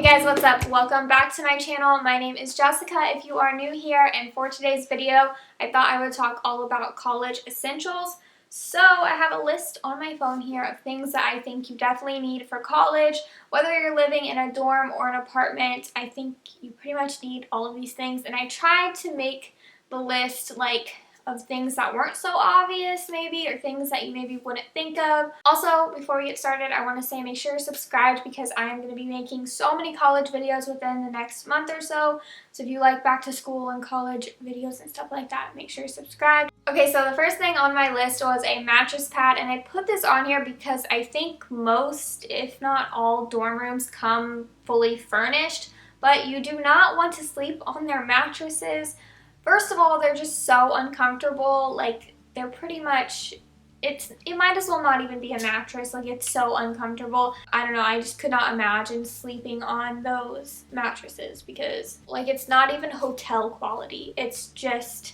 guys, what's up? Welcome back to my channel. My name is Jessica if you are new here, and for today's video I thought I would talk all about college essentials. So I have a list on my phone here of things that I think you definitely need for college. Whether you're living in a dorm or an apartment, I think you pretty much need all of these things, and I tried to make the list of things that weren't so obvious maybe, or things that you maybe wouldn't think of. Also, before we get started, I want to say make sure you're subscribed because I am going to be making so many college videos within the next month or so. So if you like back to school and college videos and stuff like that, make sure you're subscribed. Okay, so the first thing on my list was a mattress pad, and I put this on here because I think most, if not all, dorm rooms come fully furnished, but you do not want to sleep on their mattresses. First of all, they're just so uncomfortable. Like, they're pretty much, it might as well not even be a mattress. Like, it's so uncomfortable. I don't know, I just could not imagine sleeping on those mattresses because, like, it's not even hotel quality. It's just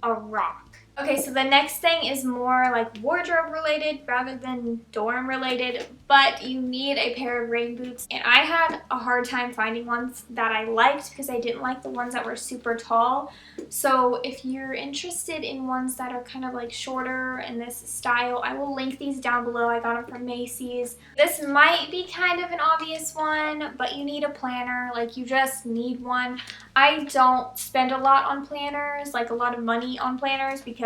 a rock. Okay, so the next thing is more like wardrobe related rather than dorm related, but you need a pair of rain boots. And I had a hard time finding ones that I liked because I didn't like the ones that were super tall. So if you're interested in ones that are kind of like shorter in this style, I will link these down below. I got them from Macy's. This might be kind of an obvious one, but you need a planner. Like, you just need one. I don't spend a lot on planners, like a lot of money on planners, because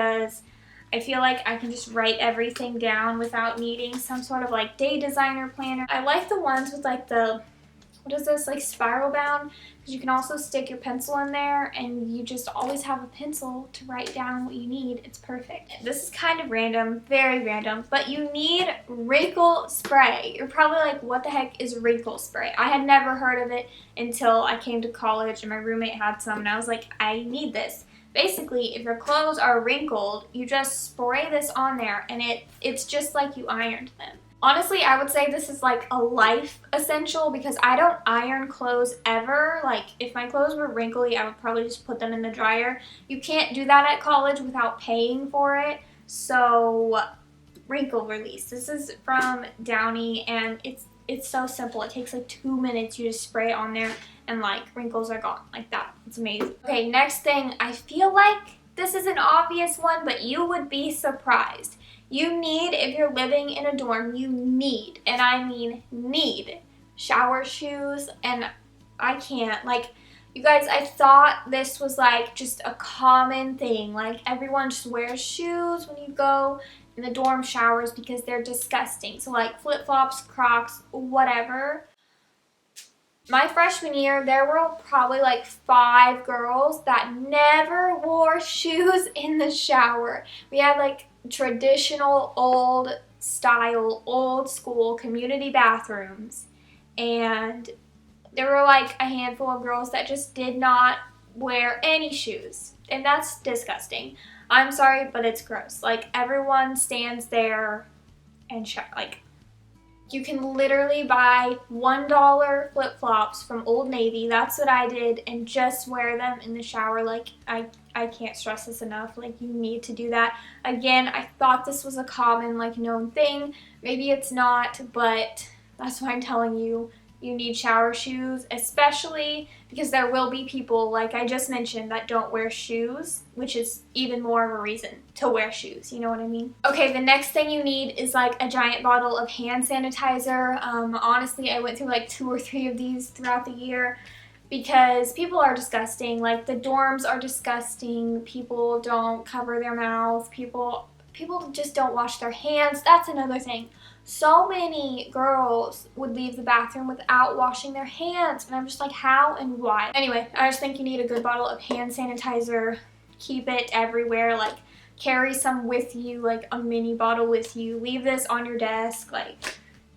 I feel like I can just write everything down without needing some sort of like day designer planner. I like the ones with like the, what is this, like spiral bound, because you can also stick your pencil in there and you just always have a pencil to write down what you need. It's perfect. This is kind of random, very random, but you need wrinkle spray. You're probably like, what the heck is wrinkle spray? I had never heard of it until I came to college and my roommate had some, and I was like, I need this. Basically, if your clothes are wrinkled, you just spray this on there and it's just like you ironed them. Honestly, I would say this is like a life essential because I don't iron clothes ever. Like, if my clothes were wrinkly, I would probably just put them in the dryer. You can't do that at college without paying for it. So, wrinkle release. This is from Downy, and it's so simple. It takes like 2 minutes. You just spray it on there and like wrinkles are gone like that. It's amazing. Okay, next thing. I feel like this is an obvious one, but you would be surprised. You need, if you're living in a dorm, you need, and I mean need, shower shoes. And I can't, like, you guys, I thought this was like just a common thing. Like, everyone just wears shoes when you go in the dorm showers because they're disgusting. So like flip-flops, Crocs, whatever. My freshman year, there were probably like 5 girls that never wore shoes in the shower. We had like traditional old style, old school community bathrooms, and there were like a handful of girls that just did not wear any shoes, and that's disgusting. I'm sorry, but it's gross. Like, everyone stands there and like, you can literally buy $1 flip-flops from Old Navy. That's what I did, and just wear them in the shower. Like, I can't stress this enough. Like, you need to do that. Again, I thought this was a common, like, known thing. Maybe it's not, but that's why I'm telling you. You need shower shoes, especially because there will be people, like I just mentioned, that don't wear shoes, which is even more of a reason to wear shoes, you know what I mean? Okay, the next thing you need is like a giant bottle of hand sanitizer. Honestly, I went through like 2 or 3 of these throughout the year because people are disgusting. Like, the dorms are disgusting. People don't cover their mouth. People just don't wash their hands. That's another thing. So many girls would leave the bathroom without washing their hands, and I'm just like, how and why? Anyway, I just think you need a good bottle of hand sanitizer. Keep it everywhere. Like, carry some with you, like a mini bottle with you. Leave this on your desk. Like,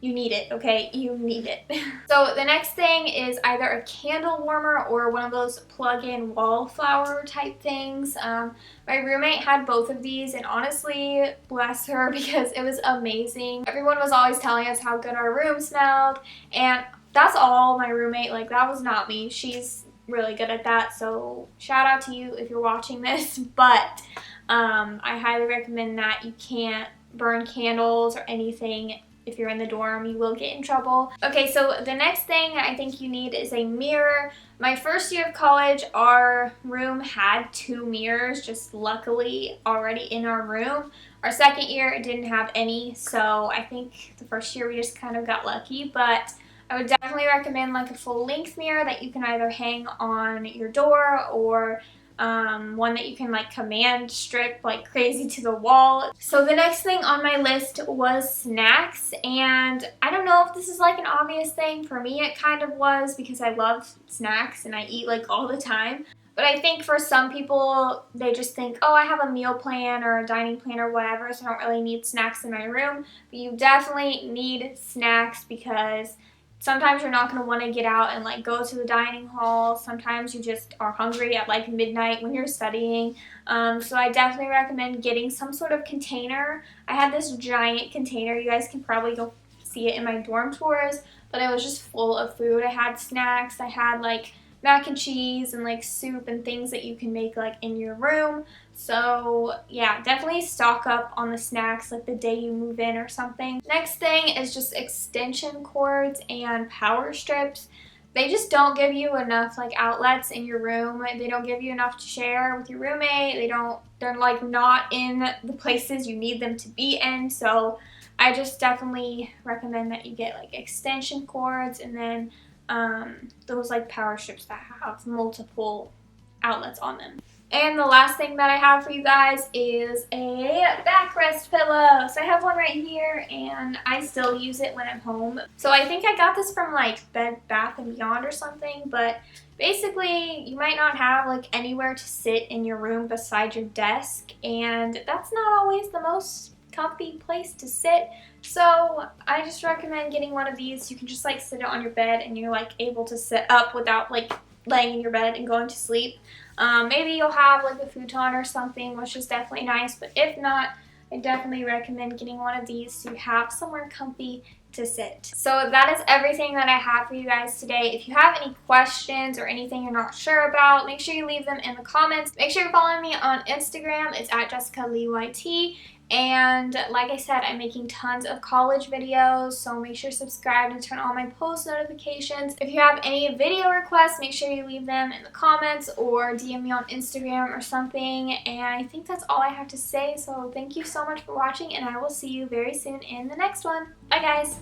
you need it, okay? You need it. So the next thing is either a candle warmer or one of those plug-in wallflower type things. My roommate had both of these, and honestly, bless her, because it was amazing. Everyone was always telling us how good our room smelled, and that's all my roommate. Like, that was not me. She's really good at that, so shout out to you if you're watching this. But I highly recommend that. You can't burn candles or anything if you're in the dorm, you will get in trouble. Okay, so the next thing I think you need is a mirror. My first year of college, our room had 2 mirrors, just luckily already in our room. Our second year, it didn't have any, so I think the first year we just kind of got lucky, but I would definitely recommend like a full length mirror that you can either hang on your door or one that you can like command strip like crazy to the wall. So the next thing on my list was snacks, and I don't know if this is like an obvious thing. For me it kind of was, because I love snacks and I eat like all the time. But I think for some people, they just think, oh, I have a meal plan or a dining plan or whatever, so I don't really need snacks in my room. But you definitely need snacks, because sometimes you're not going to want to get out and like go to the dining hall. Sometimes you just are hungry at like midnight when you're studying. So I definitely recommend getting some sort of container. I had this giant container. You guys can probably go see it in my dorm tours, but it was just full of food. I had snacks. I had like mac and cheese and like soup and things that you can make like in your room. So yeah, definitely stock up on the snacks like the day you move in or something. Next thing is just extension cords and power strips. They just don't give you enough like outlets in your room. They don't give you enough to share with your roommate. They're like not in the places you need them to be in. So I just definitely recommend that you get like extension cords, and then those like power strips that have multiple outlets on them. And the last thing that I have for you guys is a backrest pillow. So I have one right here, and I still use it when I'm home. So I think I got this from like Bed Bath & Beyond or something, but basically you might not have like anywhere to sit in your room beside your desk, and that's not always the most comfy place to sit. So I just recommend getting one of these. You can just like sit it on your bed, and you're like able to sit up without like laying in your bed and going to sleep. Maybe you'll have like a futon or something, which is definitely nice, but if not, I definitely recommend getting one of these so you have somewhere comfy to sit. So that is everything that I have for you guys today. If you have any questions or anything you're not sure about, make sure you leave them in the comments. Make sure you're following me on Instagram. It's at JessicaLeighyT. And like I said, I'm making tons of college videos, so make sure to subscribe and turn on my post notifications. If you have any video requests, make sure you leave them in the comments or DM me on Instagram or something. And I think that's all I have to say, so thank you so much for watching, and I will see you very soon in the next one. Bye guys!